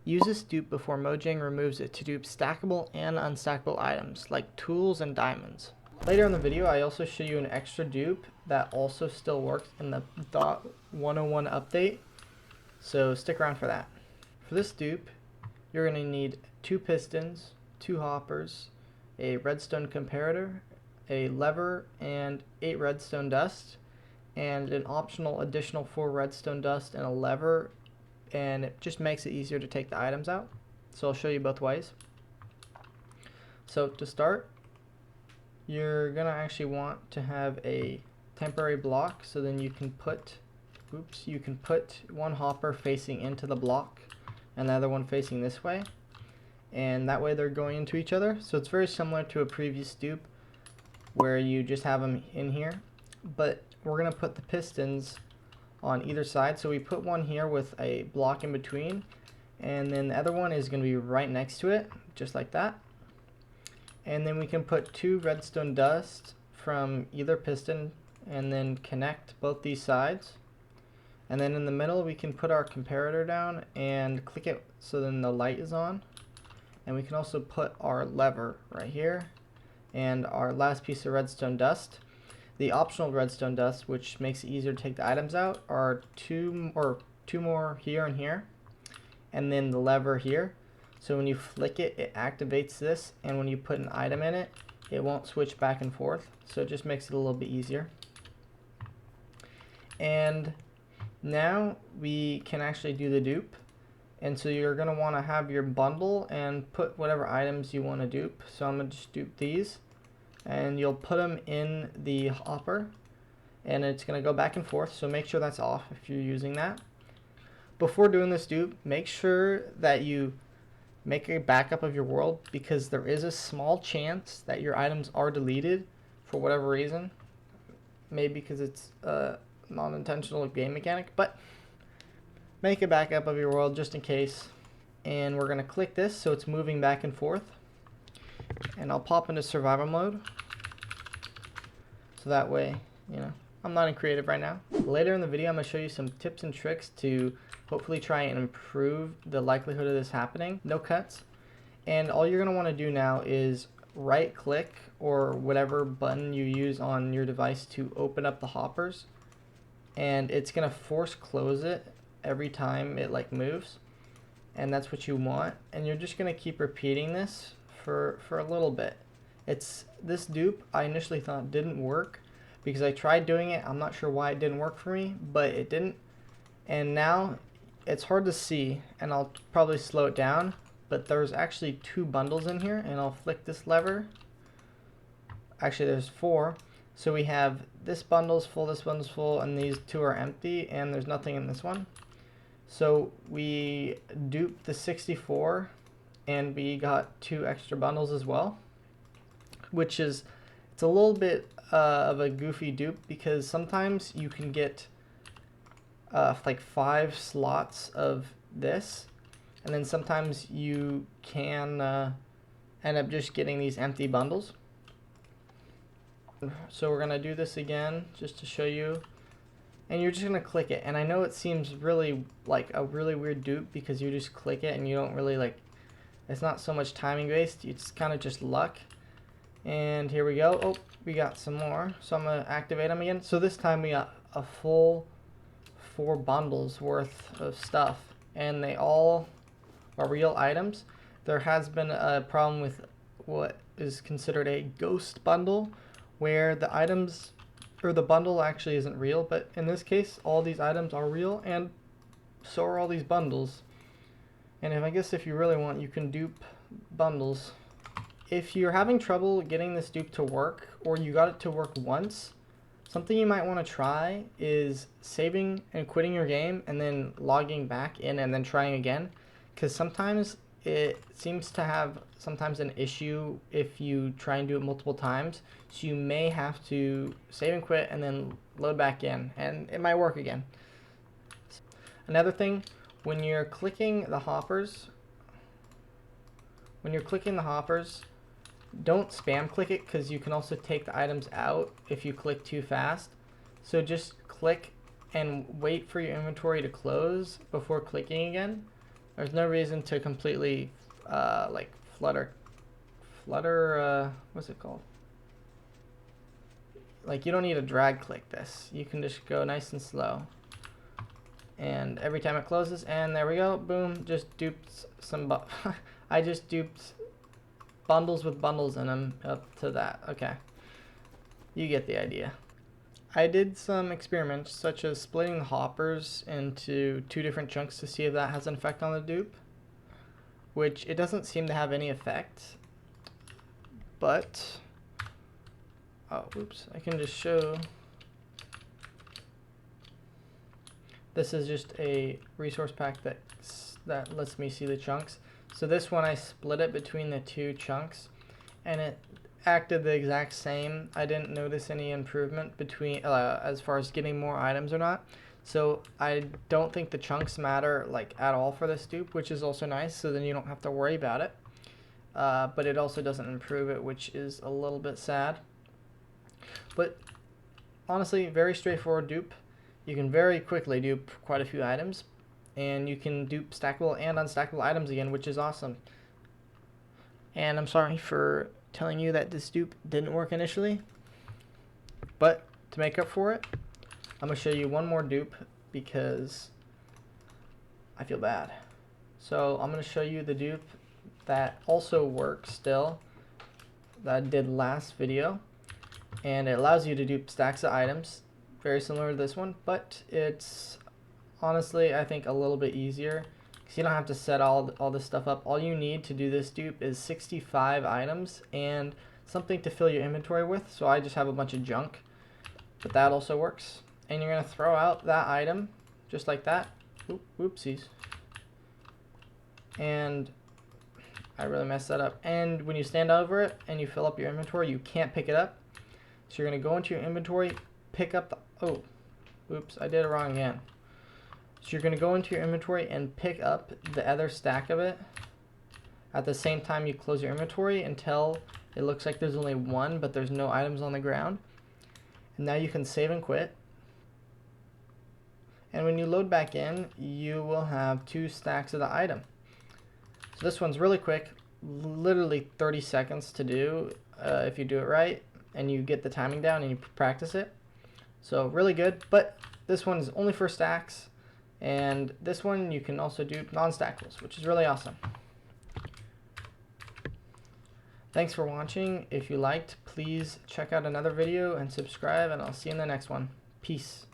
Use this dupe before Mojang removes it to dupe stackable and unstackable items like tools and diamonds. Later in the video, I also show you an extra dupe that also still works in the .101 update, so stick around for that. For this dupe, you're going to need 2 pistons, 2 hoppers, a redstone comparator, a lever, and 8 redstone dust, and an optional additional 4 redstone dust and a lever, and it just makes it easier to take the items out. So I'll show you both ways. So to start, you're gonna actually want to have a temporary block, so then you can put one hopper facing into the block and the other one facing this way, and that way they're going into each other. So it's very similar to a previous dupe where you just have them in here, but we're gonna put the pistons on either side. So we put one here with a block in between, and then the other one is going to be right next to it, just like that. And then we can put 2 redstone dust from either piston and then connect both these sides. And then in the middle we can put our comparator down and click it so then the light is on. And we can also put our lever right here and our last piece of redstone dust. The optional redstone dust, which makes it easier to take the items out, are two more here and here, and then the lever here. So when you flick it, it activates this, and when you put an item in it, it won't switch back and forth. So it just makes it a little bit easier. And now we can actually do the dupe. And so you're going to want to have your bundle and put whatever items you want to dupe. So I'm going to just dupe these. And you'll put them in the hopper, and it's going to go back and forth, so make sure that's off if you're using that. Before doing this dupe, make sure that you make a backup of your world, because there is a small chance that your items are deleted for whatever reason. Maybe because it's a non-intentional game mechanic, but make a backup of your world just in case. And we're going to click this so it's moving back and forth. And I'll pop into survival mode, so that way, I'm not in creative right now. Later in the video, I'm going to show you some tips and tricks to hopefully try and improve the likelihood of this happening. No cuts. And all you're going to want to do now is right click or whatever button you use on your device to open up the hoppers, and it's going to force close it every time it moves, and that's what you want. And you're just going to keep repeating this for a little bit. This dupe I initially thought didn't work because I tried doing it. I'm not sure why it didn't work for me, but it didn't. And now it's hard to see, and I'll probably slow it down, but there's actually 2 bundles in here, and I'll flick this lever. Actually there's 4. So we have this bundle's full, this bundle's full, and these 2 are empty, and there's nothing in this one. So we duped the 64, and we got 2 extra bundles as well, which is, it's a little bit of a goofy dupe, because sometimes you can get 5 slots of this, and then sometimes you can end up just getting these empty bundles. So we're going to do this again just to show you, and you're just going to click it. And I know it seems really like a really weird dupe because you just click it and you don't really it's not so much timing based, it's kind of just luck. And here we go. Oh, we got some more. So I'm going to activate them again. So this time we got a full 4 bundles worth of stuff, and they all are real items. There has been a problem with what is considered a ghost bundle, where the items or the bundle actually isn't real, but in this case all these items are real, and so are all these bundles. And I guess if you really want, you can dupe bundles. If you're having trouble getting this dupe to work, or you got it to work once, something you might want to try is saving and quitting your game and then logging back in and then trying again, because sometimes it seems to have an issue if you try and do it multiple times. So you may have to save and quit and then load back in, and it might work again. Another thing, when you're clicking the hoppers, don't spam click it, because you can also take the items out if you click too fast. So just click and wait for your inventory to close before clicking again, There's no reason to completely like flutter, what's it called? Like, you don't need to drag click this. You can just go nice and slow. And every time it closes, and there we go, boom, just duped some, I just duped bundles with bundles in them up to that. Okay, you get the idea. I did some experiments, such as splitting the hoppers into 2 different chunks to see if that has an effect on the dupe, which it doesn't seem to have any effect, but, oh, oops, I can just show. This is just a resource pack that lets me see the chunks. So this one, I split it between the 2 chunks, and it acted the exact same. I didn't notice any improvement between as far as getting more items or not. So I don't think the chunks matter like at all for this dupe, which is also nice. So then you don't have to worry about it. But it also doesn't improve it, which is a little bit sad. But honestly, very straightforward dupe. You can very quickly dupe quite a few items, and you can dupe stackable and unstackable items again, which is awesome. And I'm sorry for telling you that this dupe didn't work initially, but to make up for it, I'm going to show you one more dupe because I feel bad. So I'm going to show you the dupe that also works still, that I did last video, and it allows you to dupe stacks of items, very similar to this one, but it's honestly, I think, a little bit easier because you don't have to set all this stuff up. All you need to do this dupe is 65 items and something to fill your inventory with. So I just have a bunch of junk, but that also works. And you're going to throw out that item just like that. Whoopsies. And I really messed that up. And when you stand over it and you fill up your inventory, you can't pick it up. So you're going to go into your inventory, pick up the, oh, oops, I did it wrong again. So you're going to go into your inventory and pick up the other stack of it at the same time you close your inventory until it looks like there's only 1, but there's no items on the ground. And now you can save and quit. And when you load back in, you will have 2 stacks of the item. So this one's really quick, literally 30 seconds to do if you do it right and you get the timing down and you practice it. So really good, but this one is only for stacks, and this one you can also do non-stackables, which is really awesome. Thanks for watching. If you liked, please check out another video and subscribe, and I'll see you in the next one. Peace.